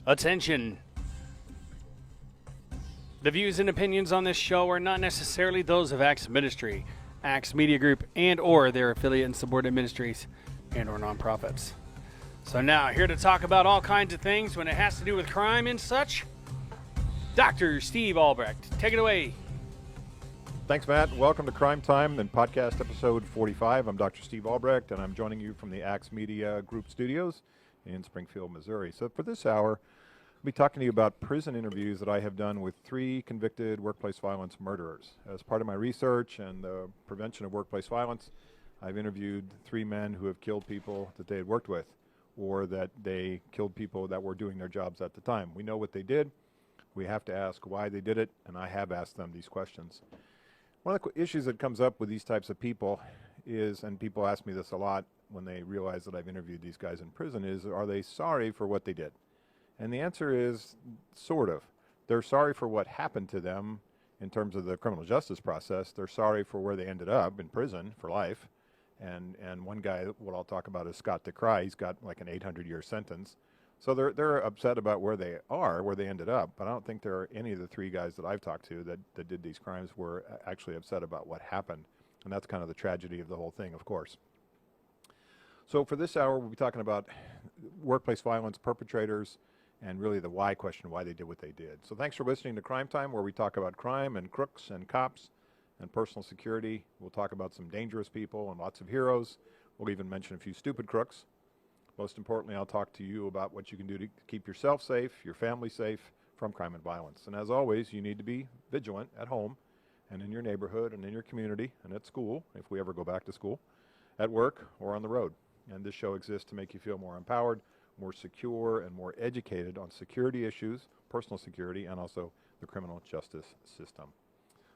Attention. The views and opinions on this show are not necessarily those of Axe Ministry, Axe Media Group, and or their affiliate and subordinate ministries and or nonprofits. So now, here to talk about all kinds of things when it has to do with crime and such, Dr. Steve Albrecht. Take it away. Thanks, Matt. Welcome to Crime Time and podcast episode 45. I'm Dr. Steve Albrecht, and I'm joining you from the Axe Media Group studios in Springfield, Missouri. So for this hour, I'll be talking to you about prison interviews that I have done with 3 convicted workplace violence murderers. As part of my research and the prevention of workplace violence, I've interviewed 3 men who have killed people that they had worked with, or that they killed people that were doing their jobs at the time. We know what they did. We have to ask why they did it, and I have asked them these questions. One of the issues that comes up with these types of people is, and people ask me this a lot when they realize that I've interviewed these guys in prison, is are they sorry for what they did? And the answer is sort of. They're sorry for what happened to them in terms of the criminal justice process. They're sorry for where they ended up in prison for life. And one guy, what I'll talk about is Scott DeCry. He's got like an 800-year sentence. So they're upset about where they are, where they ended up. But I don't think there are any of the 3 guys that I've talked to that did these crimes were actually upset about what happened. And that's kind of the tragedy of the whole thing, of course. So for this hour, we'll be talking about workplace violence perpetrators and really the why question, why they did what they did. So thanks for listening to Crime Time, where we talk about crime and crooks and cops and personal security. We'll talk about some dangerous people and lots of heroes. We'll even mention a few stupid crooks. Most importantly, I'll talk to you about what you can do to keep yourself safe, your family safe from crime and violence. And as always, you need to be vigilant at home and in your neighborhood and in your community and at school, if we ever go back to school, at work or on the road. And this show exists to make you feel more empowered, more secure, and more educated on security issues, personal security, and also the criminal justice system.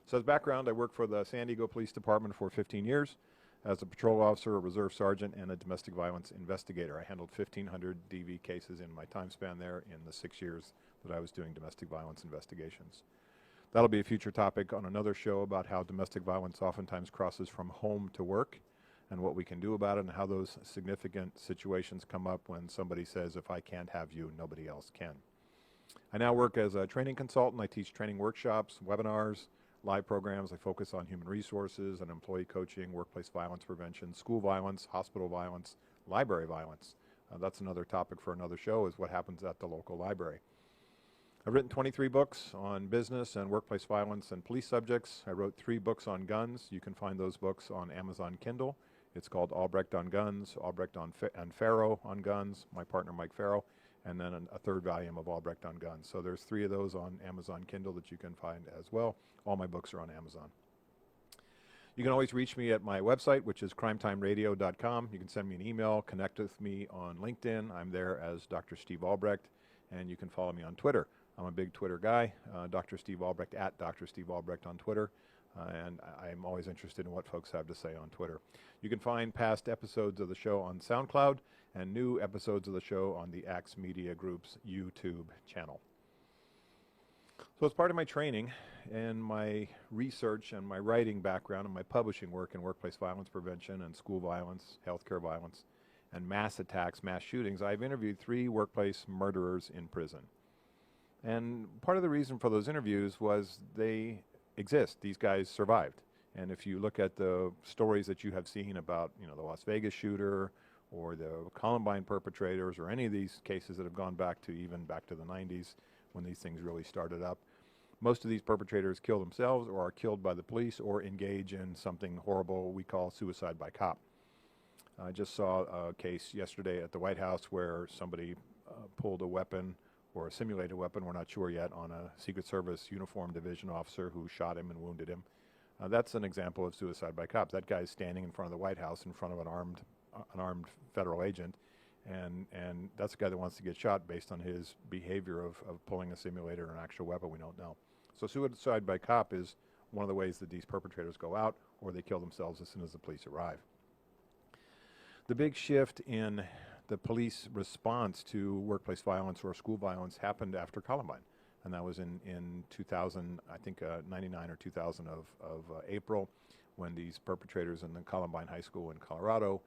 So as background, I worked for the San Diego Police Department for 15 years as a patrol officer, a reserve sergeant, and a domestic violence investigator. I handled 1,500 DV cases in my time span there in the 6 years that I was doing domestic violence investigations. That'll be a future topic on another show about how domestic violence oftentimes crosses from home to work and what we can do about it and how those significant situations come up when somebody says, if I can't have you, nobody else can. I now work as a training consultant. I teach training workshops, webinars, live programs. I focus on human resources and employee coaching, workplace violence prevention, school violence, hospital violence, library violence. That's another topic for another show, is what happens at the local library. I've written 23 books on business and workplace violence and police subjects. I wrote 3 books on guns. You can find those books on Amazon Kindle. It's called Albrecht on Guns, Albrecht and Farrow on Guns, my partner Mike Farrow, and then a 3rd volume of Albrecht on Guns. So there's 3 of those on Amazon Kindle that you can find as well. All my books are on Amazon. You can always reach me at my website, which is crimetimeradio.com. You can send me an email, connect with me on LinkedIn. I'm there as Dr. Steve Albrecht, and you can follow me on Twitter. I'm a big Twitter guy, Dr. Steve Albrecht, at Dr. Steve Albrecht on Twitter. And I'm always interested in what folks have to say on Twitter. You can find past episodes of the show on SoundCloud and new episodes of the show on the Axe Media Group's YouTube channel. So as part of my training and my research and my writing background and my publishing work in workplace violence prevention and school violence, healthcare violence, and mass attacks, mass shootings, I've interviewed 3 workplace murderers in prison. And part of the reason for those interviews was they exist. These guys survived. And if you look at the stories that you have seen about, the Las Vegas shooter or the Columbine perpetrators or any of these cases that have gone back to the 90s when these things really started up, most of these perpetrators kill themselves or are killed by the police or engage in something horrible we call suicide by cop. I just saw a case yesterday at the White House where somebody pulled a weapon or a simulated weapon, we're not sure yet, on a Secret Service uniformed division officer who shot him and wounded him. That's an example of suicide by cops. That guy's standing in front of the White House in front of an armed federal agent, and that's the guy that wants to get shot based on his behavior of pulling a simulator or an actual weapon we don't know. So suicide by cop is one of the ways that these perpetrators go out, or they kill themselves as soon as the police arrive. The big shift in the police response to workplace violence or school violence happened after Columbine. And that was in 2000, I think 99 or 2000 of April, when these perpetrators in the Columbine High School in Colorado,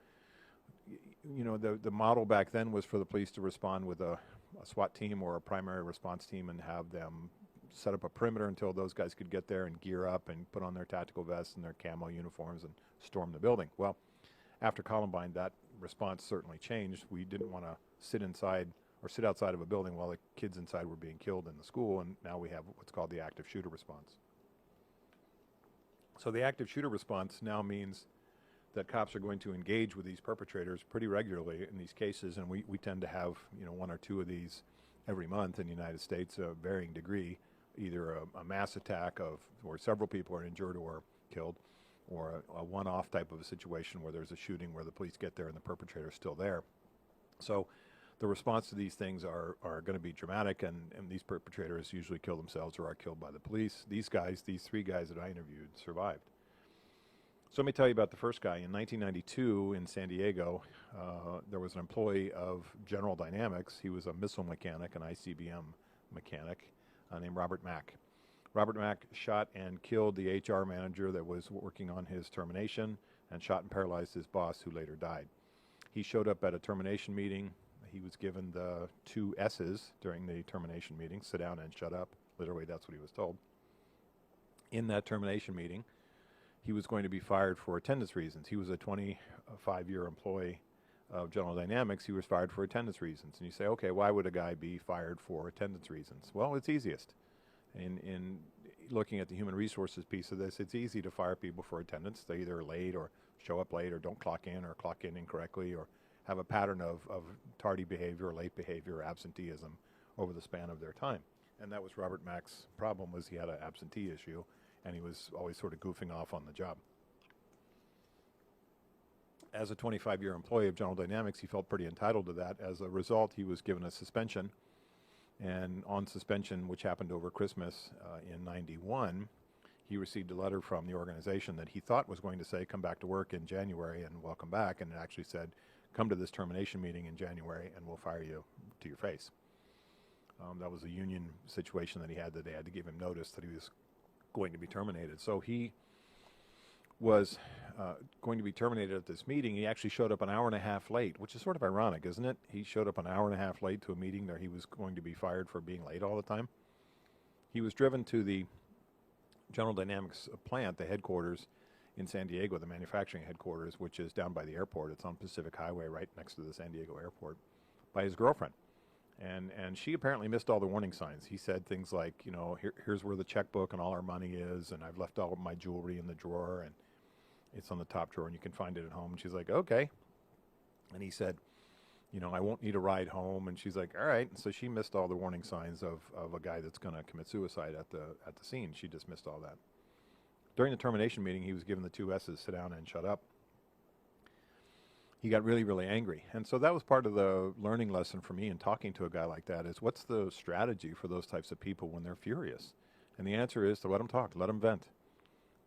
the model back then was for the police to respond with a a SWAT team or a primary response team and have them set up a perimeter until those guys could get there and gear up and put on their tactical vests and their camo uniforms and storm the building. Well, after Columbine, that response certainly changed. We didn't want to sit inside or sit outside of a building while the kids inside were being killed in the school, and now we have what's called the active shooter response. So the active shooter response now means that cops are going to engage with these perpetrators pretty regularly in these cases, and we tend to have, you know, 1 or 2 of these every month in the United States, a varying degree, either a mass attack where several people are injured or killed, or a one-off type of a situation where there's a shooting where the police get there and the perpetrator is still there. So the response to these things are going to be dramatic, and these perpetrators usually kill themselves or are killed by the police. These 3 guys that I interviewed, survived. So let me tell you about the first guy. In 1992 in San Diego, there was an employee of General Dynamics. He was a missile mechanic, an ICBM mechanic, named Robert Mack. Robert Mack shot and killed the HR manager that was working on his termination and shot and paralyzed his boss, who later died. He showed up at a termination meeting. He was given the 2 S's during the termination meeting: sit down and shut up. Literally, that's what he was told. In that termination meeting, he was going to be fired for attendance reasons. He was a 25-year employee of General Dynamics. He was fired for attendance reasons. And you say, okay, why would a guy be fired for attendance reasons? Well, it's easiest. In looking at the human resources piece of this, it's easy to fire people for attendance. They either are late or show up late or don't clock in or clock in incorrectly or have a pattern of tardy behavior or late behavior or absenteeism over the span of their time. And that was Robert Mack's problem, was he had an absentee issue, and he was always sort of goofing off on the job. As a 25-year employee of General Dynamics, he felt pretty entitled to that. As a result, he was given a suspension. And on suspension, which happened over Christmas in '91, he received a letter from the organization that he thought was going to say, come back to work in January and welcome back. And it actually said, come to this termination meeting in January and we'll fire you to your face. That was a union situation that he had, that they had to give him notice that he was going to be terminated. So he was going to be terminated at this meeting. He actually showed up an hour and a half late, which is sort of ironic, isn't it? He showed up an hour and a half late to a meeting that he was going to be fired for being late all the time. He was driven to the General Dynamics plant, the headquarters in San Diego, the manufacturing headquarters, which is down by the airport. It's on Pacific Highway right next to the San Diego airport, by his girlfriend. And she apparently missed all the warning signs. He said things like, you know, here's where the checkbook and all our money is, and I've left all of my jewelry in the drawer, and it's on the top drawer, and you can find it at home. And she's like, okay. And he said, you know, I won't need a ride home. And she's like, all right. And so she missed all the warning signs of a guy that's going to commit suicide at the scene. She just missed all that. During the termination meeting, he was given the 2 S's, sit down and shut up. He got really, really angry. And so that was part of the learning lesson for me in talking to a guy like that, is what's the strategy for those types of people when they're furious? And the answer is to let them talk, let them vent.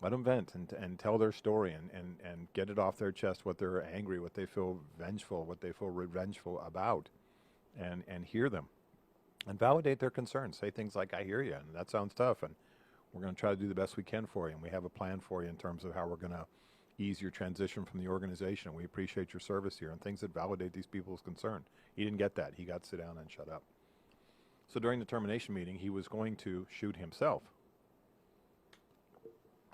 Let them vent and tell their story and get it off their chest, what they're angry, what they feel vengeful, what they feel revengeful about, and hear them. And validate their concerns. Say things like, I hear you, and that sounds tough, and we're going to try to do the best we can for you, and we have a plan for you in terms of how we're going to ease your transition from the organization. We appreciate your service here, and things that validate these people's concern. He didn't get that. He got sit down and shut up. So during the termination meeting, he was going to shoot himself.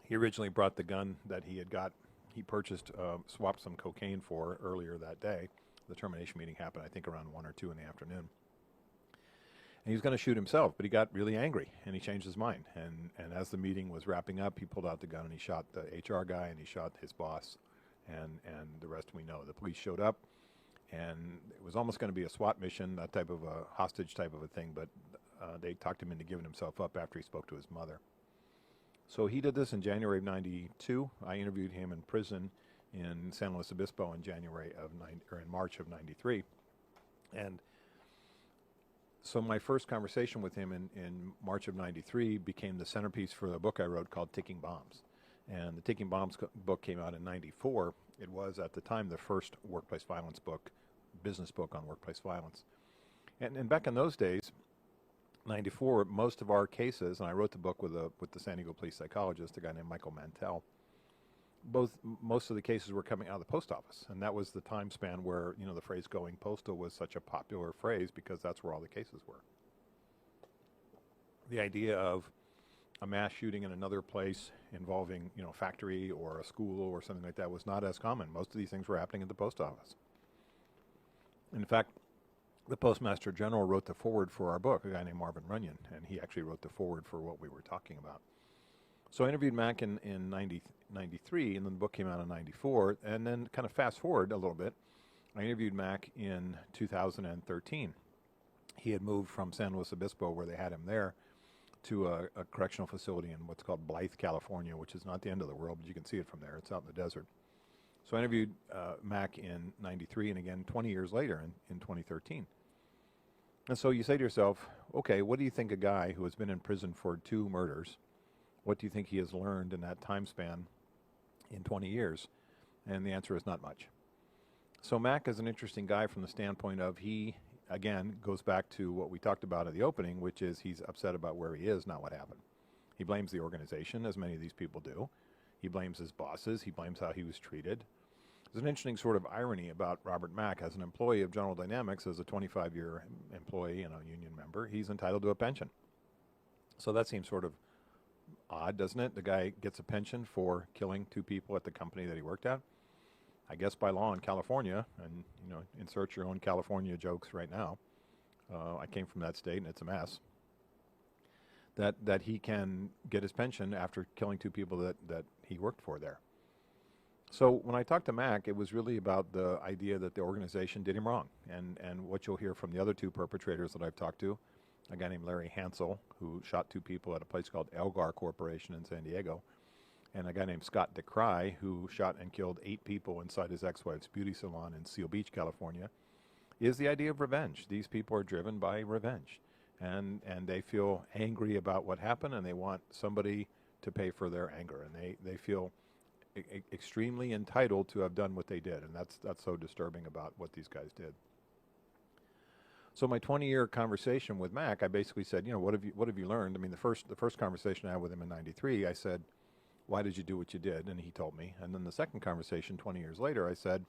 He originally brought the gun that he purchased, swapped some cocaine for earlier that day. The termination meeting happened, I think, around 1 or 2 in the afternoon. And he was going to shoot himself, but he got really angry, and he changed his mind. And as the meeting was wrapping up, he pulled out the gun, and he shot the HR guy, and he shot his boss, and the rest we know. The police showed up, and it was almost going to be a SWAT mission, that type of a hostage type of a thing, but they talked him into giving himself up after he spoke to his mother. So he did this in January of '92. I interviewed him in prison in San Luis Obispo in March of '93. And so my first conversation with him in March of '93 became the centerpiece for a book I wrote called Ticking Bombs. And the Ticking Bombs book came out in '94. It was, at the time, the first workplace violence book, business book on workplace violence. And back in those days, '94, most of our cases, and I wrote the book with the San Diego police psychologist, a guy named Michael Mantell, most of the cases were coming out of the post office, and that was the time span where the phrase "going postal" was such a popular phrase because that's where all the cases were. The idea of a mass shooting in another place involving a factory or a school or something like that was not as common. Most of these things were happening at the post office. In fact, the Postmaster General wrote the foreword for our book, a guy named Marvin Runyon, and he actually wrote the foreword for what we were talking about. So I interviewed Mac in 93, and then the book came out in 94, and then kind of fast forward a little bit, I interviewed Mac in 2013. He had moved from San Luis Obispo, where they had him there, to a correctional facility in what's called Blythe, California, which is not the end of the world, but you can see it from there. It's out in the desert. So I interviewed Mac in 93 and again 20 years later in 2013. And so you say to yourself, okay, what do you think a guy who has been in prison for 2 murders, what do you think he has learned in that time span in 20 years? And the answer is not much. So Mac is an interesting guy from the standpoint of he, again, goes back to what we talked about at the opening, which is he's upset about where he is, not what happened. He blames the organization, as many of these people do. He blames his bosses. He blames how he was treated. There's an interesting sort of irony about Robert Mack. As an employee of General Dynamics, as a 25-year employee and a union member, he's entitled to a pension. So that seems sort of odd, doesn't it? The guy gets a pension for killing 2 people at the company that he worked at. I guess by law in California, and insert your own California jokes right now. I came from that state, and it's a mess. That he can get his pension after killing 2 people that he worked for there. So when I talked to Mac, it was really about the idea that the organization did him wrong. And what you'll hear from the other 2 perpetrators that I've talked to, a guy named Larry Hanson, who shot 2 people at a place called Elgar Corporation in San Diego, and a guy named Scott DeCry, who shot and killed 8 people inside his ex-wife's beauty salon in Seal Beach, California, is the idea of revenge. These people are driven by revenge. And they feel angry about what happened, and they want somebody to pay for their anger. And they feel extremely entitled to have done what they did, and that's so disturbing about what these guys did. So my 20-year conversation with Mac, I basically said, what have you learned? I mean, the first conversation I had with him in '93, I said, why did you do what you did? And he told me. And then the second conversation 20 years later, I said,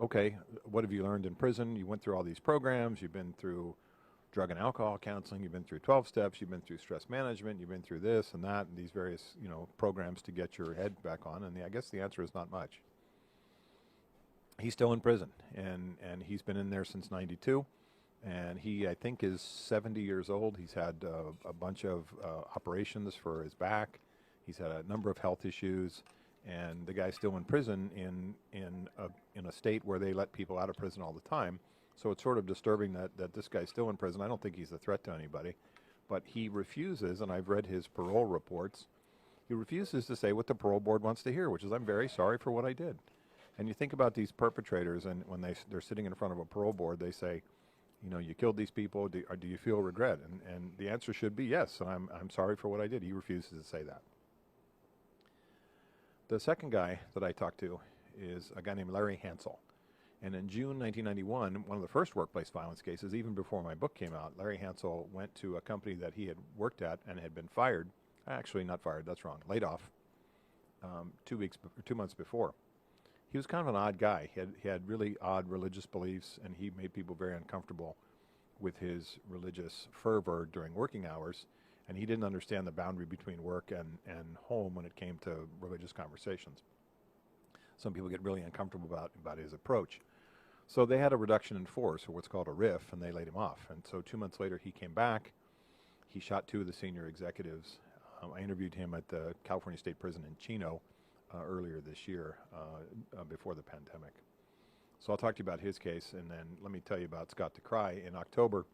okay, what have you learned in prison? You went through all these programs. You've been through drug and alcohol counseling. You've been through 12 steps. You've been through stress management. You've been through this and that and these various, programs to get your head back on. And I guess the answer is not much. He's still in prison, and he's been in there since '92. And he, I think, is 70 years old. He's had a bunch of operations for his back. He's had a number of health issues, and the guy's still in prison in a state where they let people out of prison all the time. So it's sort of disturbing that this guy's still in prison. I don't think he's a threat to anybody, but he refuses, and I've read his parole reports, he refuses to say what the parole board wants to hear, which is, I'm very sorry for what I did. And you think about these perpetrators, and when they're sitting in front of a parole board, they say, you killed these people, do you feel regret? And the answer should be yes, I'm sorry for what I did. He refuses to say that. The second guy that I talked to is a guy named Larry Hanson. And in June 1991, one of the first workplace violence cases, even before my book came out, Larry Hanson went to a company that he had worked at and had been fired. Actually, not fired, that's wrong, laid off 2 months before. He was kind of an odd guy. He had really odd religious beliefs, and he made people very uncomfortable with his religious fervor during working hours. And he didn't understand the boundary between work and home when it came to religious conversations. Some people get really uncomfortable about his approach. So they had a reduction in force, or what's called a RIF, and they laid him off. And so 2 months later, he came back. He shot 2 of the senior executives. I interviewed him at the California State Prison in Chino earlier this year, before the pandemic. So I'll talk to you about his case, and then let me tell you about Scott DeCry. In October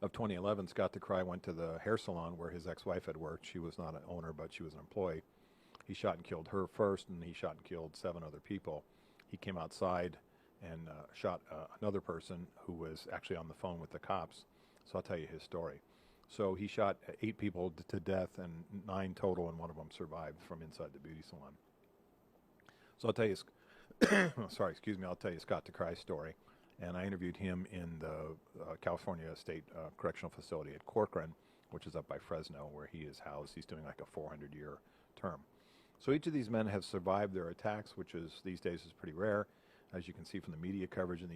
of 2011, Scott DeCry went to the hair salon where his ex-wife had worked. She was not an owner, but she was an employee. He shot and killed her first, and he shot and killed 7 other people. He came outside and shot another person who was actually on the phone with the cops. So I'll tell you his story. So he shot 8 people to death, and 9 total, and one of them survived from inside the beauty salon. So I'll tell you, I'll tell you Scott DeCry's story. And I interviewed him in the California State Correctional Facility at Corcoran, which is up by Fresno, where he is housed. He's doing like a 400-year term. So each of these men have survived their attacks, which is these days is pretty rare. As you can see from the media coverage in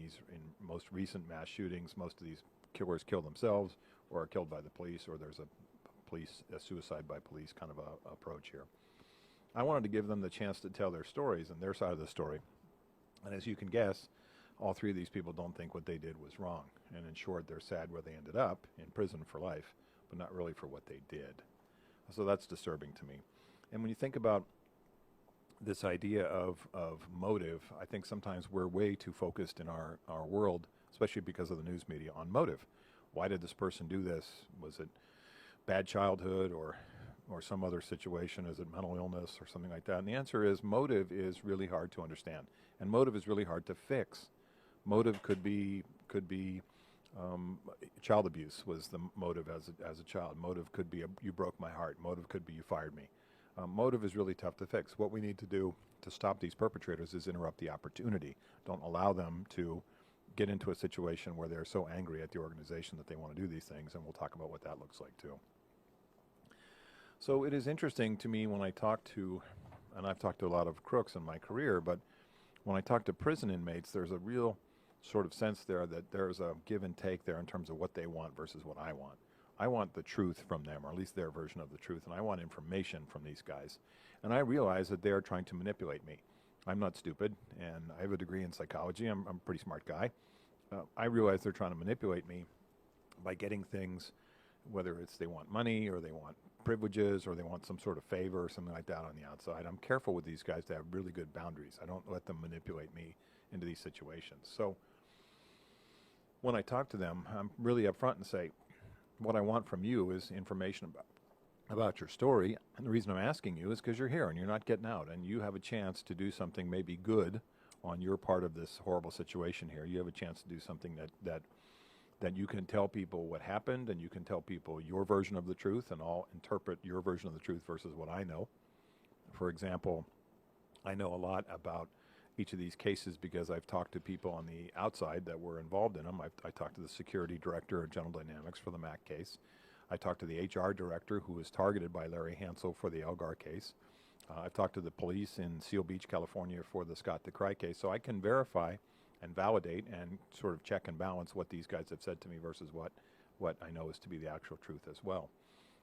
most recent mass shootings, most of these killers kill themselves or are killed by the police, or there's a suicide by police kind of a approach here. I wanted to give them the chance to tell their stories and their side of the story. And as you can guess, all three of these people don't think what they did was wrong. And in short, they're sad where they ended up, in prison for life, but not really for what they did. So that's disturbing to me. And when you think about this idea of motive, I think sometimes we're way too focused in our world, especially because of the news media, on motive. Why did this person do this? Was it bad childhood or some other situation? Is it mental illness or something like that? And the answer is motive is really hard to understand. And motive is really hard to fix. Motive could be child abuse was the motive as a child. Motive could be you broke my heart. Motive could be you fired me. Motive is really tough to fix. What we need to do to stop these perpetrators is interrupt the opportunity. Don't allow them to get into a situation where they're so angry at the organization that they want to do these things, and we'll talk about what that looks like too. So it is interesting to me when I talk to, and I've talked to a lot of crooks in my career, but when I talk to prison inmates, there's a real sort of sense there that there's a give and take there in terms of what they want versus what I want. I want the truth from them, or at least their version of the truth, and I want information from these guys. And I realize that they are trying to manipulate me. I'm not stupid, and I have a degree in psychology. I'm a pretty smart guy. I realize they're trying to manipulate me by getting things, whether it's they want money or they want privileges or they want some sort of favor or something like that on the outside. I'm careful with these guys to have really good boundaries. I don't let them manipulate me into these situations. So when I talk to them, I'm really upfront and say, what I want from you is information about your story. And the reason I'm asking you is because you're here and you're not getting out, and you have a chance to do something maybe good on your part of this horrible situation here. You have a chance to do something that you can tell people what happened, and you can tell people your version of the truth, and I'll interpret your version of the truth versus what I know. For example, I know a lot about each of these cases because I've talked to people on the outside that were involved in them. I talked to the security director of General Dynamics for the Mac case. I talked to the HR director who was targeted by Larry Hanson for the Elgar case. I've talked to the police in Seal Beach, California for the Scott DeCry case. So I can verify and validate and sort of check and balance what these guys have said to me versus what I know is to be the actual truth as well.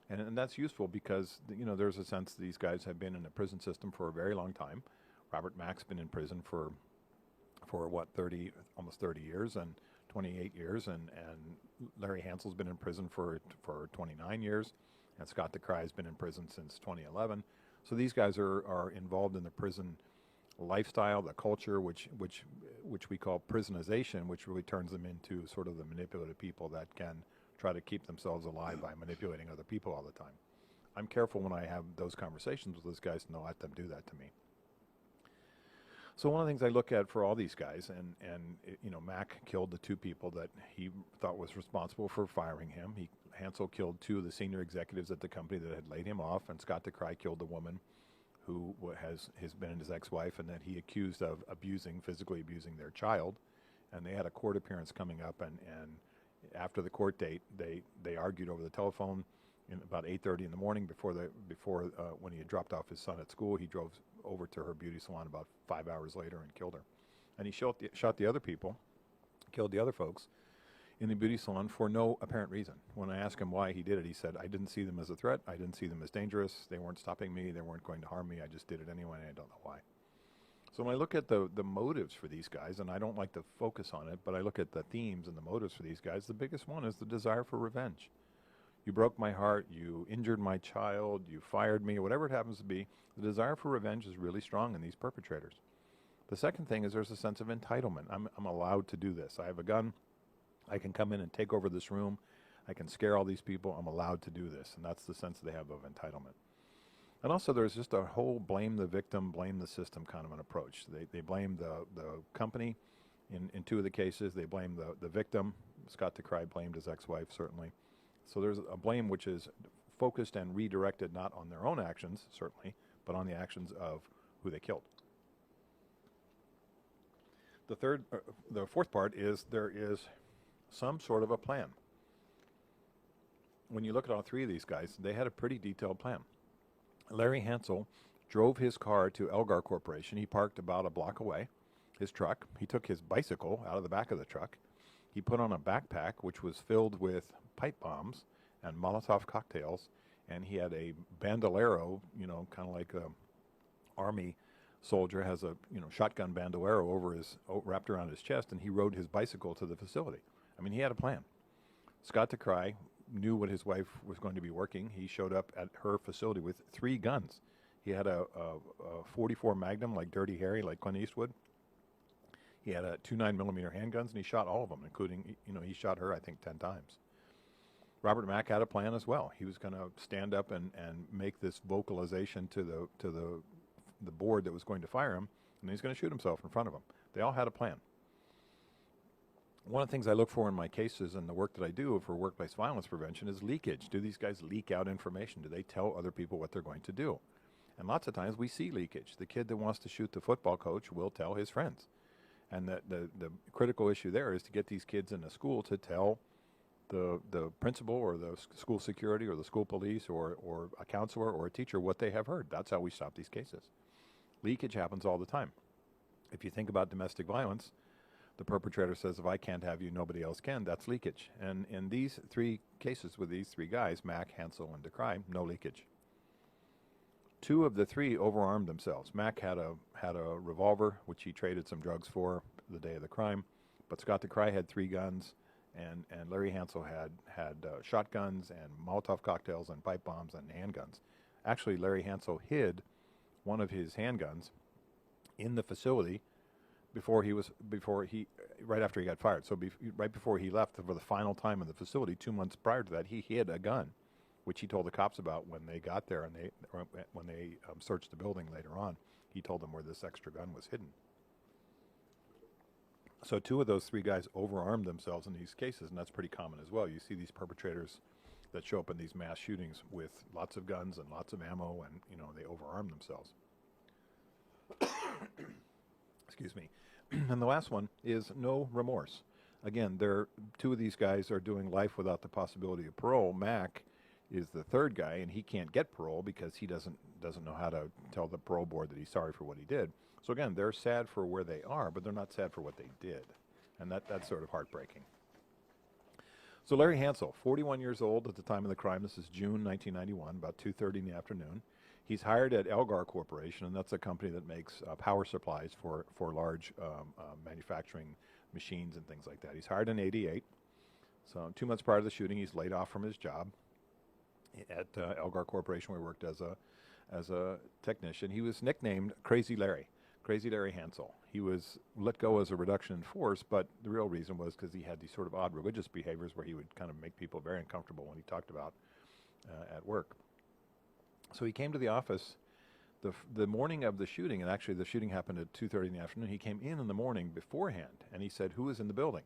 And that's useful because, you know, there's a sense these guys have been in the prison system for a very long time. Robert Mack's been in prison for what, almost 30 years and 28 years, and Larry Hanson's been in prison for 29 years, and Scott DeCry has been in prison since 2011. So these guys are involved in the prison lifestyle, the culture, which we call prisonization, which really turns them into sort of the manipulative people that can try to keep themselves alive by manipulating other people all the time. I'm careful when I have those conversations with those guys to not let them do that to me. So one of the things I look at for all these guys, and you know, Mack killed the two people that he thought was responsible for firing him. Hansel killed two of the senior executives at the company that had laid him off, and Scott DeCry killed the woman who has been his ex-wife and that he accused of physically abusing their child. And they had a court appearance coming up, and after the court date, they argued over the telephone in about 8:30 in the morning before when he had dropped off his son at school. He drove over to her beauty salon about 5 hours later and killed her. And he shot the other people, killed the other folks in the beauty salon for no apparent reason. When I asked him why he did it, he said, I didn't see them as a threat. I didn't see them as dangerous. They weren't stopping me. They weren't going to harm me. I just did it anyway, and I don't know why. So when I look at the motives for these guys, and I don't like to focus on it, but I look at the themes and the motives for these guys, the biggest one is the desire for revenge. You broke my heart, you injured my child, you fired me, whatever it happens to be, the desire for revenge is really strong in these perpetrators. The second thing is there's a sense of entitlement. I'm allowed to do this. I have a gun. I can come in and take over this room. I can scare all these people. I'm allowed to do this. And that's the sense they have of entitlement. And also there's just a whole blame the victim, blame the system kind of an approach. They blame the company. In two of the cases, they blame the victim. Scott DeCry blamed his ex-wife, certainly. So there's a blame which is focused and redirected not on their own actions, certainly, but on the actions of who they killed. The fourth part is there is some sort of a plan. When you look at all three of these guys, they had a pretty detailed plan. Larry Hansel drove his car to Elgar Corporation. He parked about a block away, his truck. He took his bicycle out of the back of the truck. He put on a backpack which was filled with pipe bombs and Molotov cocktails, and he had a bandolero, kind of like a army soldier has a shotgun bandolero wrapped around his chest, and he rode his bicycle to the facility. I mean, he had a plan. Scott DeCry knew what his wife was going to be working. He showed up at her facility with 3 guns. He had a 44 Magnum, like Dirty Harry, like Clint Eastwood. He had 2 9mm handguns, and he shot all of them, including, he shot her, I think, 10 times. Robert Mack had a plan as well. He was going to stand up and make this vocalization to the board that was going to fire him, and he's going to shoot himself in front of them. They all had a plan. One of the things I look for in my cases and the work that I do for workplace violence prevention is leakage. Do these guys leak out information? Do they tell other people what they're going to do? And lots of times we see leakage. The kid that wants to shoot the football coach will tell his friends. And the critical issue there is to get these kids in a school to tell the principal or the school security or the school police or a counselor or a teacher what they have heard. That's how we stop these cases. Leakage happens all the time. If you think about domestic violence, the perpetrator says, if I can't have you, nobody else can. That's leakage. And in these 3 cases with these 3 guys, Mack, Hanson, and DeCry, no leakage. 2 of the 3 overarmed themselves. Mack had a revolver, which he traded some drugs for the day of the crime. But Scott DeCry had 3 guns, and Larry Hanson had shotguns and Molotov cocktails and pipe bombs and handguns. Actually, Larry Hanson hid one of his handguns in the facility right after he got fired. So right before he left for the final time in the facility, 2 months prior to that, he hid a gun, which he told the cops about when they got there and when they searched the building later on. He told them where this extra gun was hidden. So 2 of those 3 guys overarmed themselves in these cases, and that's pretty common as well. You see these perpetrators that show up in these mass shootings with lots of guns and lots of ammo, and they overarm themselves. Excuse me. And the last one is no remorse. Again, 2 of these guys are doing life without the possibility of parole. Mack is the 3rd guy, and he can't get parole because he doesn't know how to tell the parole board that he's sorry for what he did. So again, they're sad for where they are, but they're not sad for what they did, and that's sort of heartbreaking. So Larry Hanson, 41 years old at the time of the crime. This is June 1991, about 2:30 in the afternoon. He's hired at Elgar Corporation, and that's a company that makes power supplies for large manufacturing machines and things like that. He's hired in '88. So 2 months prior to the shooting, he's laid off from his job at Elgar Corporation, where he worked as a technician. He was nicknamed Crazy Larry Hanson. He was let go as a reduction in force, but the real reason was because he had these sort of odd religious behaviors where he would kind of make people very uncomfortable when he talked about at work. So he came to the office the morning of the shooting, and actually the shooting happened at 2:30 in the afternoon. He came in the morning beforehand, and he said, "Who is in the building?"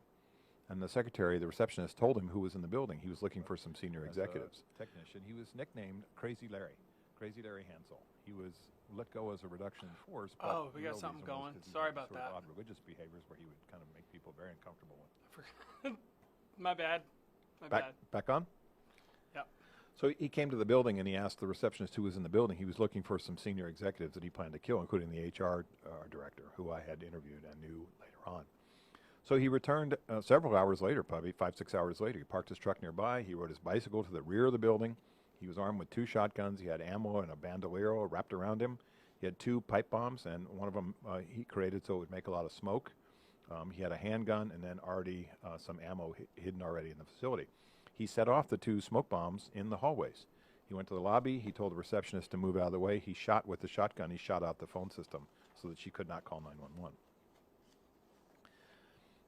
And the secretary, the receptionist, told him who was in the building. He was looking for some senior executives. Technician. He was nicknamed Crazy Larry Hanson. He was let go as a reduction in force. But we got something going. Sorry about that. Odd religious behaviors where he would kind of make people very uncomfortable. My bad. Back on? Yep. So he came to the building and he asked the receptionist who was in the building. He was looking for some senior executives that he planned to kill, including the HR director, who I had interviewed and knew later on. So he returned several hours later, probably 5-6 hours later. He parked his truck nearby. He rode his bicycle to the rear of the building. He was armed with 2 shotguns. He had ammo and a bandolero wrapped around him. He had 2 pipe bombs, and one of them he created so it would make a lot of smoke. He had a handgun and then already some ammo hidden already in the facility. He set off the 2 smoke bombs in the hallways. He went to the lobby. He told the receptionist to move out of the way. He shot with the shotgun. He shot out the phone system so that she could not call 911.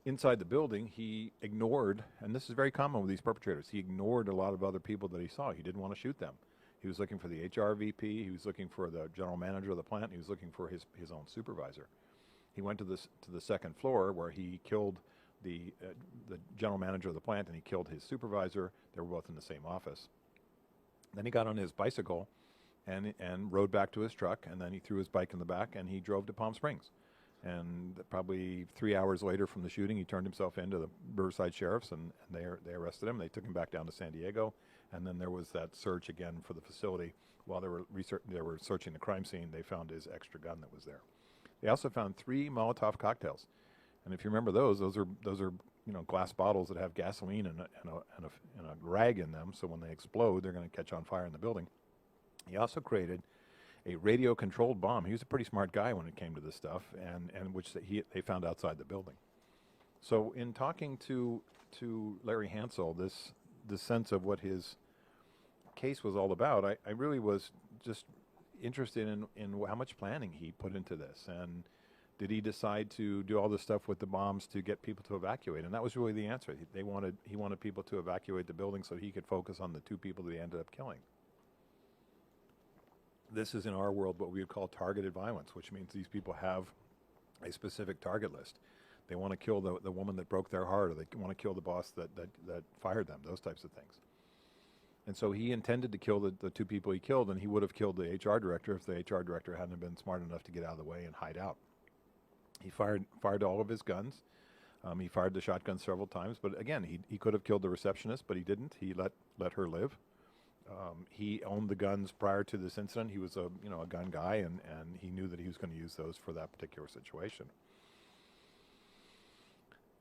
Inside the building, he ignored, and this is very common with these perpetrators, he ignored a lot of other people that he saw. He didn't want to shoot them. He was looking for the HR VP. He was looking for the general manager of the plant. He was looking for his own supervisor. He went to the second floor where he killed the general manager of the plant, and he killed his supervisor. They were both in the same office. Then he got on his bicycle and rode back to his truck, and then he threw his bike in the back, and he drove to Palm Springs. And probably 3 hours later from the shooting, he turned himself into the Riverside Sheriffs, and they arrested him. They took him back down to San Diego, and then there was that search again for the facility while they were searching the crime scene, they found his extra gun that was there. They also found 3 Molotov cocktails, and if you remember those are glass bottles that have gasoline and a rag in them, so when they explode, they're going to catch on fire in the building. He also created a radio-controlled bomb. He was a pretty smart guy when it came to this stuff, and which they found outside the building. So in talking to Larry Hanson, this sense of what his case was all about, I really was just interested in how much planning he put into this, and did he decide to do all this stuff with the bombs to get people to evacuate? And that was really the answer. He wanted people to evacuate the building so he could focus on the 2 people that he ended up killing. This is in our world what we would call targeted violence, which means these people have a specific target list. They want to kill the woman that broke their heart, or they want to kill the boss that fired them, those types of things. And so he intended to kill the 2 people he killed, and he would have killed the HR director if the HR director hadn't been smart enough to get out of the way and hide out. He fired all of his guns. He fired the shotgun several times, but again, he could have killed the receptionist, but he didn't. He let her live. He owned the guns prior to this incident. He was a gun guy, and he knew that he was going to use those for that particular situation.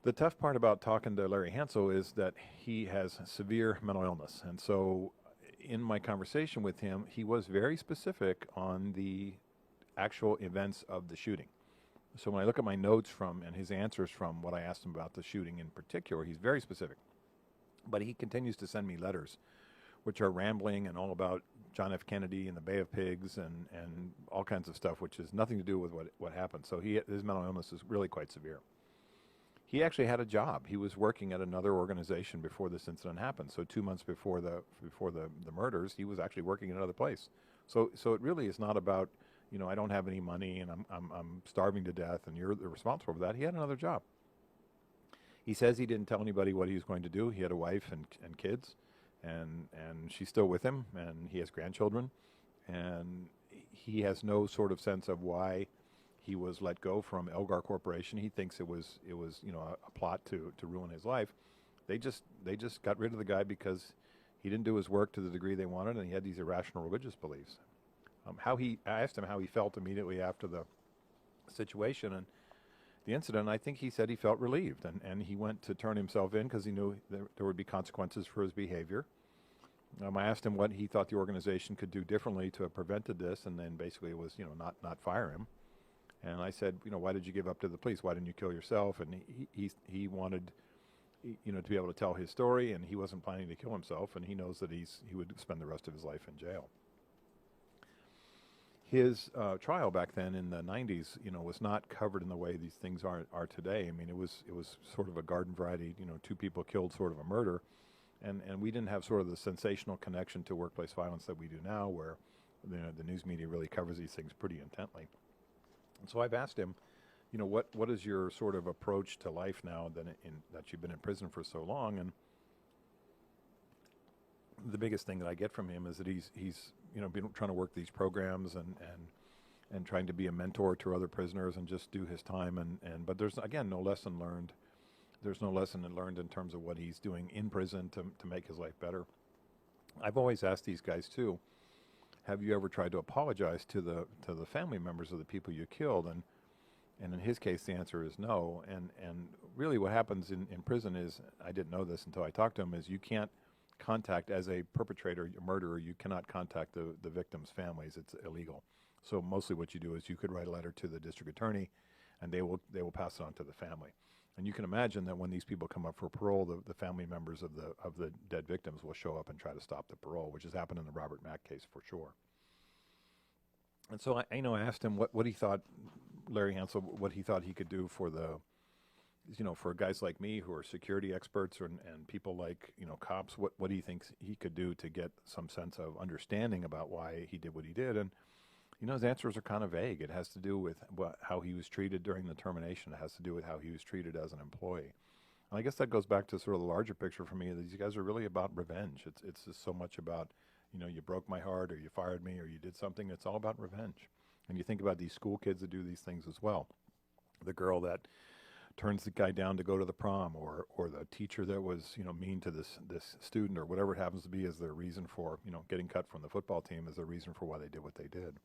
The tough part about talking to Larry Hanson is that he has severe mental illness, and so in my conversation with him, he was very specific on the actual events of the shooting. So when I look at my notes and his answers from what I asked him about the shooting in particular, he's very specific. But he continues to send me letters, which are rambling and all about John F. Kennedy and the Bay of Pigs and all kinds of stuff, which has nothing to do with what happened. So his mental illness is really quite severe. He actually had a job. He was working at another organization before this incident happened. So 2 months before the murders, he was actually working in another place. So it really is not about, I don't have any money and I'm starving to death and you're responsible for that. He had another job. He says he didn't tell anybody what he was going to do. He had a wife and kids, and she's still with him, and he has grandchildren, and he has no sort of sense of why he was let go from Elgar Corporation. He thinks it was a plot to ruin his life. They just got rid of the guy because he didn't do his work to the degree they wanted, and he had these irrational religious beliefs. I asked him how he felt immediately after the situation and the incident. I think he said he felt relieved, and he went to turn himself in because he knew there would be consequences for his behavior. I asked him what he thought the organization could do differently to have prevented this, and then basically it was not fire him. And I said, why did you give up to the police? Why didn't you kill yourself? And he wanted to be able to tell his story, and he wasn't planning to kill himself, and he knows that he would spend the rest of his life in jail. His trial back then in the 90s, was not covered in the way these things are today. I mean, it was sort of a garden variety, 2 people killed sort of a murder, and we didn't have sort of the sensational connection to workplace violence that we do now, where the news media really covers these things pretty intently. And so I've asked him, what is your sort of approach to life now that you've been in prison for so long? And the biggest thing that I get from him is that he's been trying to work these programs and trying to be a mentor to other prisoners and just do his time but there's again no lesson learned. There's no lesson learned in terms of what he's doing in prison to make his life better. I've always asked these guys too, have you ever tried to apologize to the family members of the people you killed? And in his case the answer is no. And really what happens in prison is, I didn't know this until I talked to him, is you can't contact, as a perpetrator, a murderer, you cannot contact the victims' families. It's illegal. So mostly what you do is you could write a letter to the district attorney, and they will pass it on to the family. And you can imagine that when these people come up for parole, the family members of the dead victims will show up and try to stop the parole, which has happened in the Robert Mack case for sure. And so I asked him what he thought, Larry Hanson, what he thought he could do for for guys like me who are security experts and people like, cops, what he thinks he could do to get some sense of understanding about why he did what he did. And, his answers are kind of vague. It has to do with how he was treated during the termination. It has to do with how he was treated as an employee. And I guess that goes back to sort of the larger picture for me. These guys are really about revenge. It's just so much about, you broke my heart, or you fired me, or you did something. It's all about revenge. And you think about these school kids that do these things as well. The girl that turns the guy down to go to the prom, or the teacher that was, mean to this student, or whatever it happens to be as their reason for, getting cut from the football team, as their reason for why they did what they did.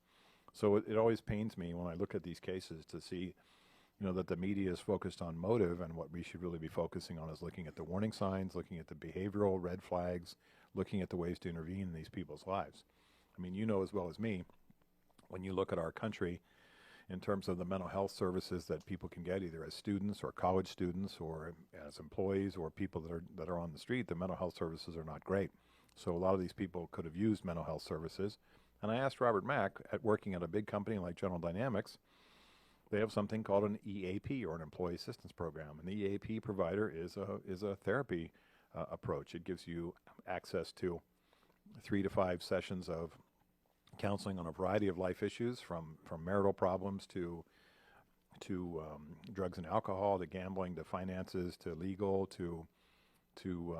So it always pains me when I look at these cases to see, that the media is focused on motive, and what we should really be focusing on is looking at the warning signs, looking at the behavioral red flags, looking at the ways to intervene in these people's lives. I mean, you know as well as me, when you look at our country in terms of the mental health services that people can get, either as students or college students or as employees or people that are on the street, the mental health services are not great. So a lot of these people could have used mental health services. And I asked Robert Mack, working at a big company like General Dynamics, they have something called an EAP, or an Employee Assistance Program. And the EAP provider is a therapy approach. It gives you access to 3 to 5 sessions of counseling on a variety of life issues, from marital problems to drugs and alcohol, to gambling, to finances, to legal, to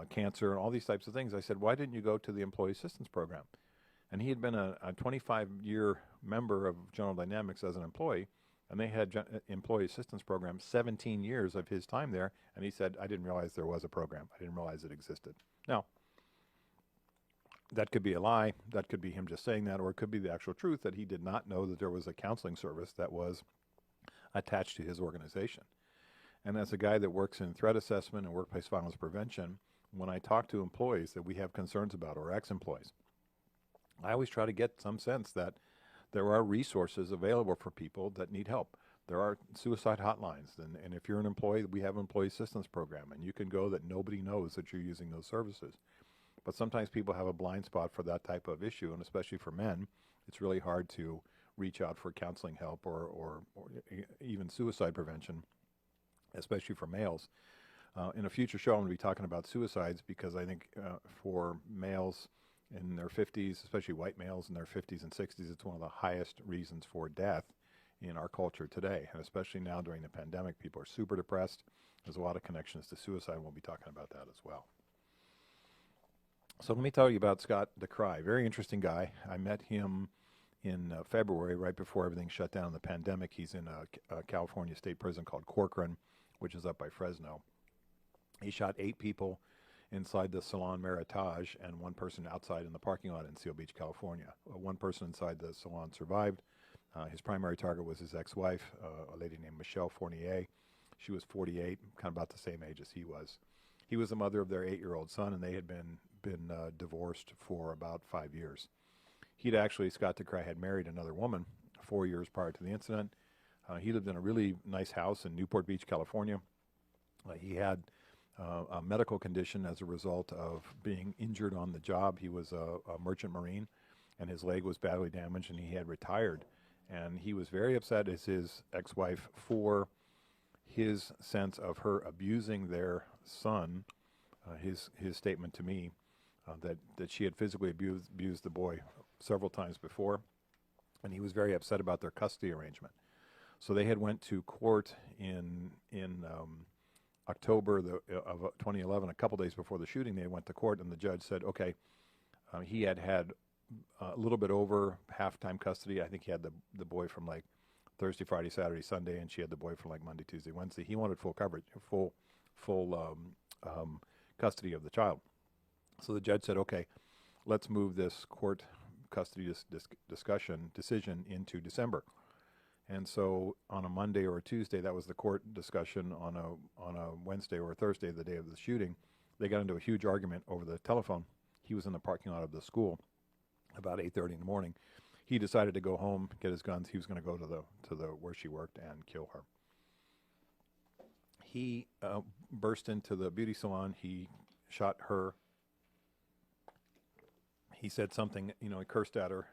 cancer, and all these types of things. I said, why didn't you go to the Employee Assistance Program? And he had been a 25-year member of General Dynamics as an employee, and they had Employee Assistance Program 17 years of his time there, and he said, I didn't realize there was a program. I didn't realize it existed. Now, that could be a lie. That could be him just saying that, or it could be the actual truth that he did not know that there was a counseling service that was attached to his organization. And as a guy that works in threat assessment and workplace violence prevention, when I talk to employees that we have concerns about, or ex-employees, I always try to get some sense that there are resources available for people that need help. There are suicide hotlines, and if you're an employee, we have an Employee Assistance Program, and you can go that nobody knows that you're using those services. But sometimes people have a blind spot for that type of issue, and especially for men, it's really hard to reach out for counseling help or even suicide prevention, especially for males. In a future show, I'm going to be talking about suicides, because I think for males in their 50s, especially white males in their 50s and 60s, it's one of the highest reasons for death in our culture today. And especially now during the pandemic, people are super depressed. There's a lot of connections to suicide, and we'll be talking about that as well. So let me tell you about Scott DeCry. Very interesting guy. I met him in February, right before everything shut down in the pandemic. He's in a California state prison called Corcoran, which is up by Fresno. He shot 8 people inside the Salon Meritage and 1 person outside in the parking lot in Seal Beach, California. 1 person inside the salon survived. His primary target was his ex-wife, a lady named Michelle Fournier. She was 48, kind of about the same age as he was. He was the mother of their 8-year-old son, and they had been divorced for about 5 years. Scott DeCry had married another woman 4 years prior to the incident. He lived in a really nice house in Newport Beach, California. He had a medical condition as a result of being injured on the job. He was a merchant marine, and his leg was badly damaged, and he had retired. And he was very upset as his ex-wife for his sense of her abusing their son. His statement to me that she had physically abused the boy several times before, and he was very upset about their custody arrangement. So they had went to court in October of 2011, a couple days before the shooting. They went to court, and the judge said, okay, he had a little bit over half-time custody. I think he had the boy from like Thursday, Friday, Saturday, Sunday, and she had the boy from like Monday, Tuesday, Wednesday. He wanted full coverage, full custody of the child. So the judge said, okay, let's move this court custody decision into December. And so on a Monday or a Tuesday, that was the court discussion. On a Wednesday or a Thursday, the day of the shooting, they got into a huge argument over the telephone. He was in the parking lot of the school about 8:30 in the morning. He decided to go home, get his guns. He was going to go to the where she worked and kill her. He burst into the beauty salon. He shot her. He said something, he cursed at her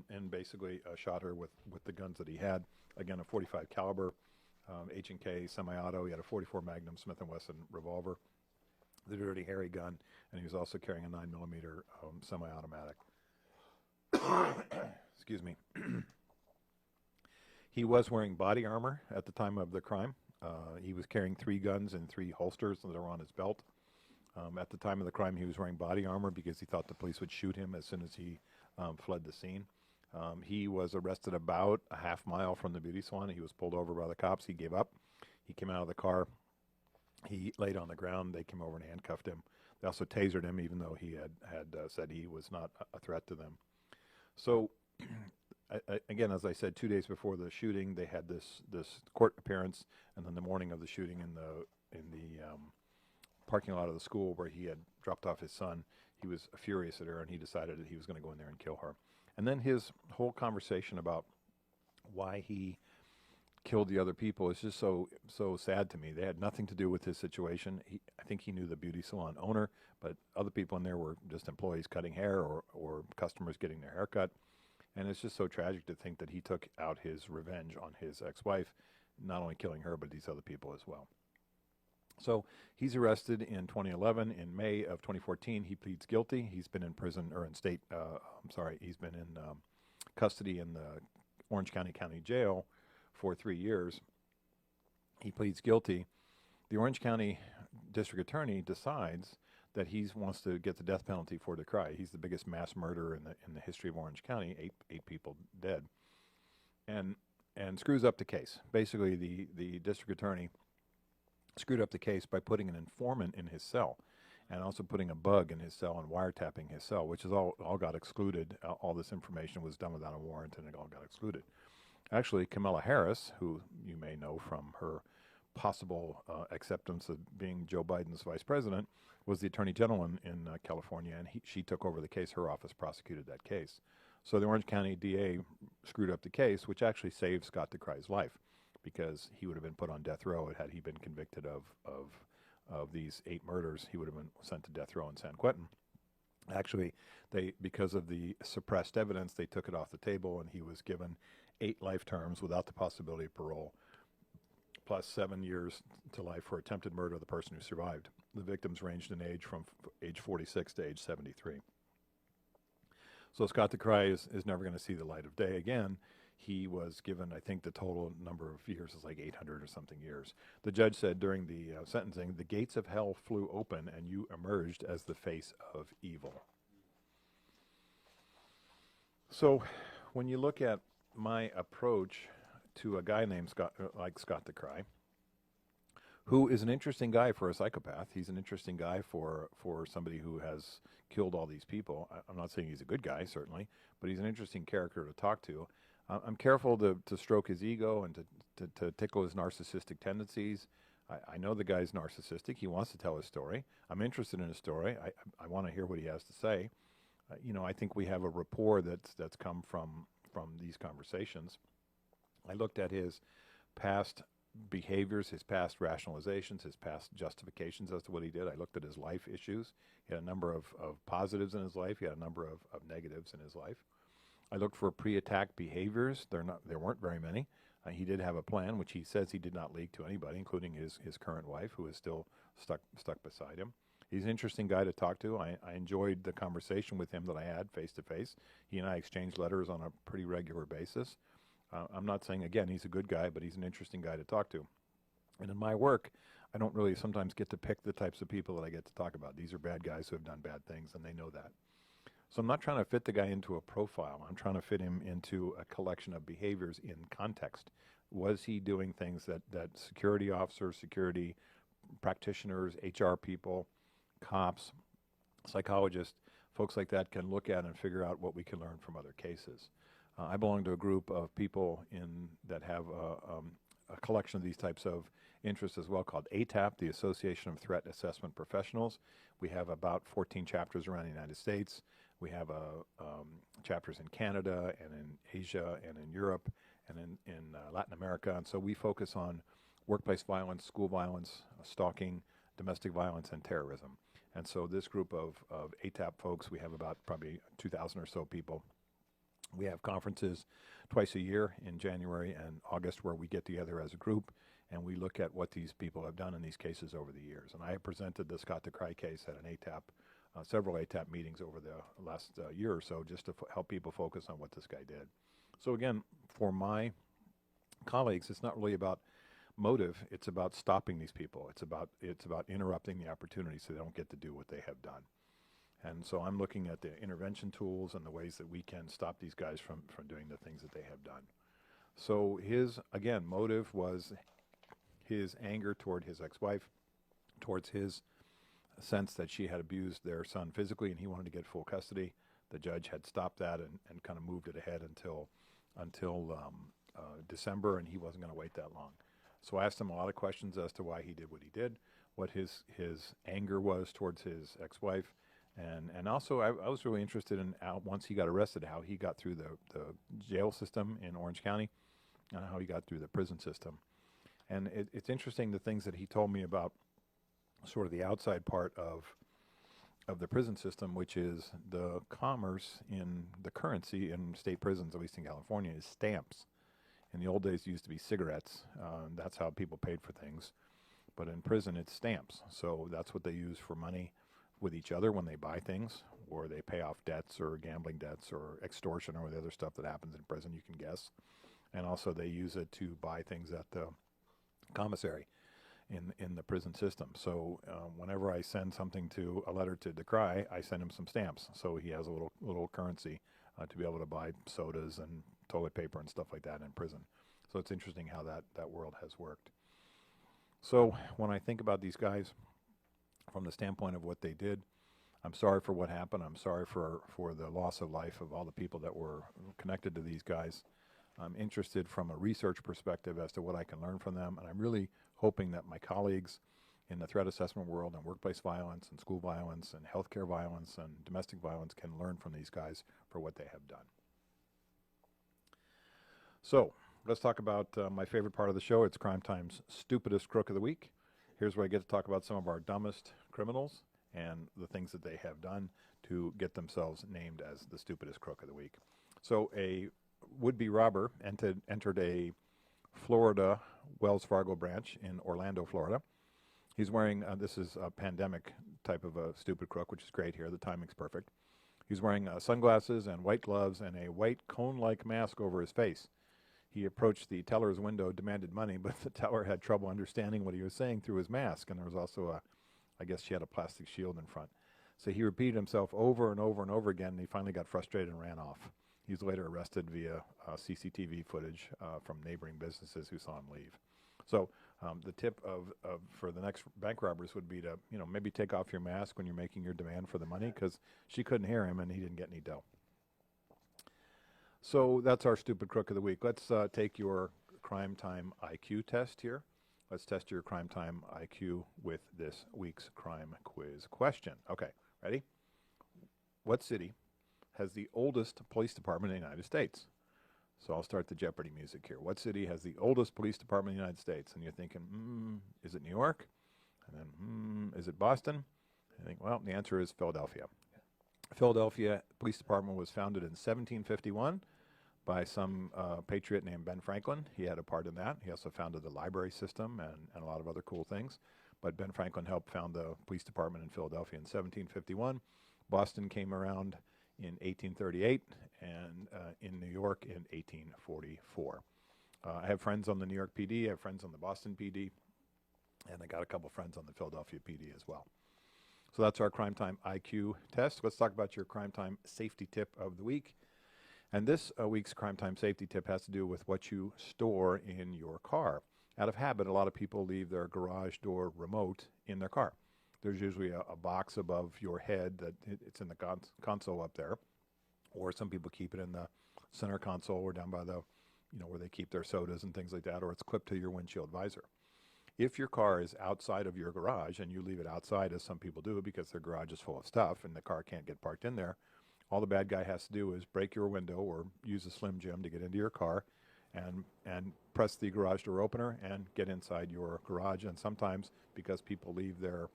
and basically shot her with the guns that he had. Again, a .45 caliber, H&K semi-auto. He had a .44 Magnum Smith & Wesson revolver, the Dirty Harry gun, and he was also carrying a 9mm semi-automatic. Excuse me. He was wearing body armor at the time of the crime. He was carrying 3 guns in 3 holsters that are on his belt. At the time of the crime, he was wearing body armor because he thought the police would shoot him as soon as he fled the scene. He was arrested about a half mile from the beauty salon. He was pulled over by the cops. He gave up. He came out of the car He laid on the ground. They came over and handcuffed him. They also tasered him, even though he had said he was not a threat to them. So, again, as I said, 2 days before the shooting, they had this court appearance, and then the morning of the shooting in the parking lot of the school where he had dropped off his son, he was furious at her, and he decided that he was going to go in there and kill her. And then his whole conversation about why he killed the other people is just so sad to me. They had nothing to do with his situation. I think he knew the beauty salon owner, but other people in there were just employees cutting hair or customers getting their hair cut. And it's just so tragic to think that he took out his revenge on his ex-wife, not only killing her, but these other people as well. So he's arrested in 2011. In May of 2014, he pleads guilty. He's been in prison, or in state, he's been in custody in the Orange County Jail for 3 years. He pleads guilty. The Orange County District Attorney decides that he wants to get the death penalty for DeCry. He's the biggest mass murderer in the history of Orange County, eight people dead, and screws up the case. Basically, the district attorney screwed up the case by putting an informant in his cell, and also putting a bug in his cell and wiretapping his cell, which is all got excluded. All this information was done without a warrant, and it all got excluded. Actually, Kamala Harris, who you may know from her possible acceptance of being Joe Biden's vice president, was the attorney general in California, and she took over the case. Her office prosecuted that case. So the Orange County DA screwed up the case, which actually saved Scott DeCry's life, because he would have been put on death row had he been convicted of these 8 murders. He would have been sent to death row in San Quentin. Actually, because of the suppressed evidence, they took it off the table, and he was given 8 life terms without the possibility of parole, plus 7 years to life for attempted murder of the person who survived. The victims ranged in age from age 46 to age 73. So Scott DeCry is never going to see the light of day again. He was given, I think the total number of years is like 800 or something years. The judge said during the sentencing, the gates of hell flew open and you emerged as the face of evil. So when you look at my approach to a guy named Scott DeCry, who is an interesting guy for a psychopath. He's an interesting guy for somebody who has killed all these people. I'm not saying he's a good guy, certainly, but he's an interesting character to talk to. I'm careful to stroke his ego and to tickle his narcissistic tendencies. I know the guy's narcissistic. He wants to tell his story. I'm interested in his story. I want to hear what he has to say. I think we have a rapport that's come from these conversations. I looked at his past behaviors, his past rationalizations, his past justifications as to what he did. I looked at his life issues. He had a number of positives in his life. He had a number of negatives in his life. I looked for pre-attack behaviors. There weren't very many. He did have a plan, which he says he did not leak to anybody, including his current wife, who is still stuck beside him. He's an interesting guy to talk to. I enjoyed the conversation with him that I had face-to-face. He and I exchanged letters on a pretty regular basis. I'm not saying, again, he's a good guy, but he's an interesting guy to talk to. And in my work, I don't really sometimes get to pick the types of people that I get to talk about. These are bad guys who have done bad things, and they know that. So I'm not trying to fit the guy into a profile. I'm trying to fit him into a collection of behaviors in context. Was he doing things that security officers, security practitioners, HR people, cops, psychologists, folks like that can look at and figure out what we can learn from other cases? I belong to a group of people that have a collection of these types of interests as well, called ATAP, the Association of Threat Assessment Professionals. We have about 14 chapters around the United States. We have chapters in Canada and in Asia and in Europe and in Latin America. And so we focus on workplace violence, school violence, stalking, domestic violence, and terrorism. And so this group of ATAP folks, we have about probably 2,000 or so people. We have conferences twice a year in January and August where we get together as a group and we look at what these people have done in these cases over the years. And I have presented the Scott DeCry case at an ATAP, several ATAP meetings over the last year or so, just to help people focus on what this guy did. So again, for my colleagues, it's not really about motive. It's about stopping these people. It's about interrupting the opportunity so they don't get to do what they have done. And so I'm looking at the intervention tools and the ways that we can stop these guys from doing the things that they have done. So his, again, motive was his anger toward his ex-wife. towards his sense that she had abused their son physically and he wanted to get full custody. The judge had stopped that and kind of moved it ahead until December, and he wasn't going to wait that long. So I asked him a lot of questions as to why he did what he did, what his anger was towards his ex-wife, and also I was really interested in once he got arrested, how he got through the jail system in Orange County, and how he got through the prison system. And it's interesting the things that he told me about sort of the outside part of the prison system, which is the commerce in the currency in state prisons, at least in California, is stamps. In the old days, it used to be cigarettes. That's how people paid for things. But in prison, it's stamps. So that's what they use for money with each other when they buy things, or they pay off debts or gambling debts or extortion or the other stuff that happens in prison, you can guess. And also they use it to buy things at the commissary in the prison system. So whenever I send something a letter to DeCry, I send him some stamps. So he has a little currency to be able to buy sodas and toilet paper and stuff like that in prison. So it's interesting how that world has worked. So when I think about these guys from the standpoint of what they did, I'm sorry for what happened. I'm sorry for the loss of life of all the people that were connected to these guys. I'm interested from a research perspective as to what I can learn from them, and I'm really hoping that my colleagues in the threat assessment world and workplace violence and school violence and healthcare violence and domestic violence can learn from these guys for what they have done. So let's talk about my favorite part of the show. It's Crime Time's Stupidest Crook of the Week. Here's where I get to talk about some of our dumbest criminals and the things that they have done to get themselves named as the stupidest crook of the week. So a would-be robber entered a Florida Wells Fargo branch in Orlando, Florida. He's wearing, this is a pandemic type of a stupid crook, which is great here. The timing's perfect. He's wearing sunglasses and white gloves and a white cone-like mask over his face. He approached the teller's window, demanded money, but the teller had trouble understanding what he was saying through his mask, and there was also I guess she had a plastic shield in front. So he repeated himself over and over and over again, and he finally got frustrated and ran off. He was later arrested via CCTV footage from neighboring businesses who saw him leave. So the tip for the next bank robbers would be to maybe take off your mask when you're making your demand for the money, because she couldn't hear him and he didn't get any dough. So that's our stupid crook of the week. Let's take your Crime Time IQ test here. Let's test your Crime Time IQ with this week's crime quiz question. Okay, ready? What city has the oldest police department in the United States? So I'll start the Jeopardy music here. What city has the oldest police department in the United States? And you're thinking, is it New York? And then, is it Boston? I think, well, the answer is Philadelphia. Philadelphia Police Department was founded in 1751 by some patriot named Ben Franklin. He had a part in that. He also founded the library system and a lot of other cool things. But Ben Franklin helped found the police department in Philadelphia in 1751. Boston came around in 1838, and in New York in 1844. I have friends on the New York PD, I have friends on the Boston PD, and I got a couple friends on the Philadelphia PD as well. So that's our Crime Time IQ test. Let's talk about your Crime Time safety tip of the week. And this week's Crime Time safety tip has to do with what you store in your car. Out of habit, a lot of people leave their garage door remote in their car. There's usually a box above your head that it's in the console up there, or some people keep it in the center console or down by the, where they keep their sodas and things like that, or it's clipped to your windshield visor. If your car is outside of your garage and you leave it outside, as some people do because their garage is full of stuff and the car can't get parked in there, all the bad guy has to do is break your window or use a Slim Jim to get into your car and press the garage door opener and get inside your garage. And sometimes, because people leave their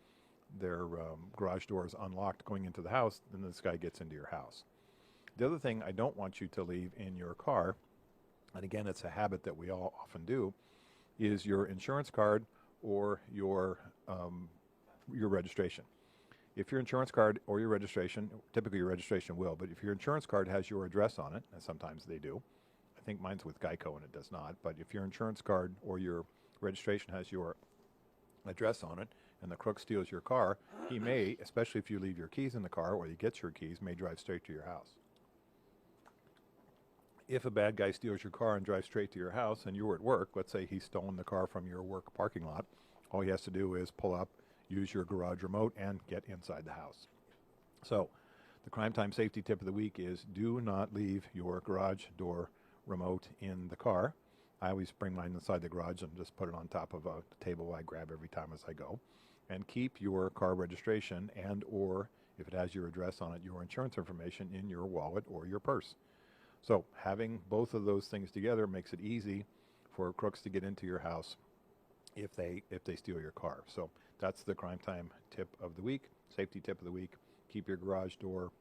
garage doors unlocked going into the house, then this guy gets into your house. The other thing I don't want you to leave in your car, and again, it's a habit that we all often do, is your insurance card or your registration. If your insurance card or your registration, typically your registration will, but if your insurance card has your address on it, and sometimes they do, I think mine's with Geico and it does not, but if your insurance card or your registration has your address on it and the crook steals your car, he may, especially if you leave your keys in the car or he gets your keys, may drive straight to your house. If a bad guy steals your car and drives straight to your house and you were at work, let's say he's stolen the car from your work parking lot, all he has to do is pull up use your garage remote, and get inside the house. So the Crime Time safety tip of the week is do not leave your garage door remote in the car. I always bring mine inside the garage and just put it on top of a table I grab every time as I go. And keep your car registration and or, if it has your address on it, your insurance information in your wallet or your purse. So having both of those things together makes it easy for crooks to get into your house if they steal your car. So that's the Crime Time tip of the week, safety tip of the week. Keep your garage door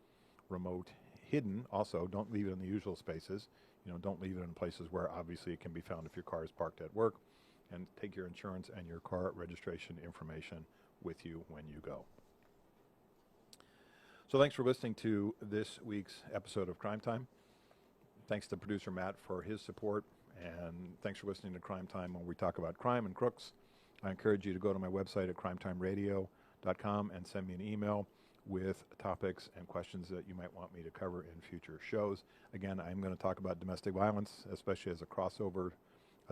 remote hidden. Also, don't leave it in the usual spaces. Don't leave it in places where obviously it can be found if your car is parked at work. And take your insurance and your car registration information with you when you go. So thanks for listening to this week's episode of Crime Time. Thanks to producer Matt for his support, and thanks for listening to Crime Time when we talk about crime and crooks. I encourage you to go to my website at crimetimeradio.com and send me an email with topics and questions that you might want me to cover in future shows. Again, I'm going to talk about domestic violence, especially as a crossover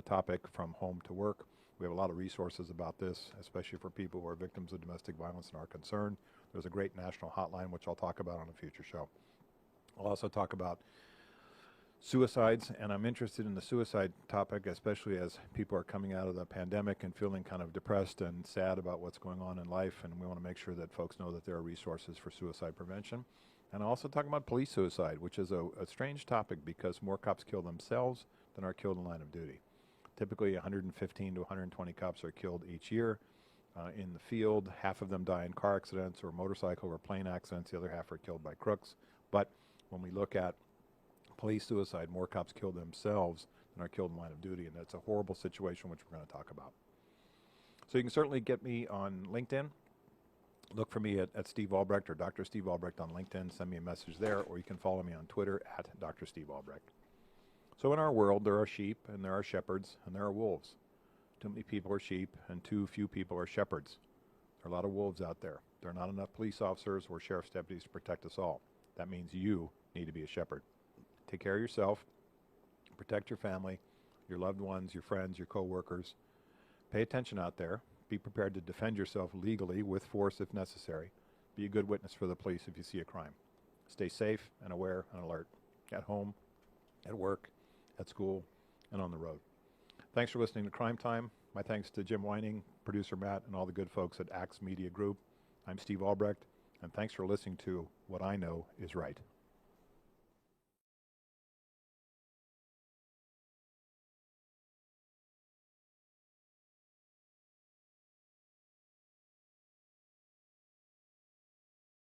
topic from home to work. We have a lot of resources about this, especially for people who are victims of domestic violence and are concerned. There's a great national hotline, which I'll talk about on a future show. I'll also talk about suicides, and I'm interested in the suicide topic, especially as people are coming out of the pandemic and feeling kind of depressed and sad about what's going on in life, and we want to make sure that folks know that there are resources for suicide prevention. And I'll also talk about police suicide, which is a strange topic because more cops kill themselves than are killed in line of duty. Typically 115 to 120 cops are killed each year in the field. Half of them die in car accidents or motorcycle or plane accidents. The other half are killed by crooks. But when we look at police suicide, more cops kill themselves than are killed in line of duty, and that's a horrible situation which we're going to talk about. So you can certainly get me on LinkedIn. Look for me at Steve Albrecht or Dr. Steve Albrecht on LinkedIn. Send me a message there, or you can follow me on Twitter at Dr. Steve Albrecht. So in our world, there are sheep, and there are shepherds, and there are wolves. Too many people are sheep, and too few people are shepherds. There are a lot of wolves out there. There are not enough police officers or sheriff's deputies to protect us all. That means you need to be a shepherd. Take care of yourself, protect your family, your loved ones, your friends, your co-workers. Pay attention out there. Be prepared to defend yourself legally with force if necessary. Be a good witness for the police if you see a crime. Stay safe and aware and alert at home, at work, at school, and on the road. Thanks for listening to Crime Time. My thanks to Jim Whining, producer Matt, and all the good folks at Axe Media Group. I'm Steve Albrecht, and thanks for listening to What I Know is Right.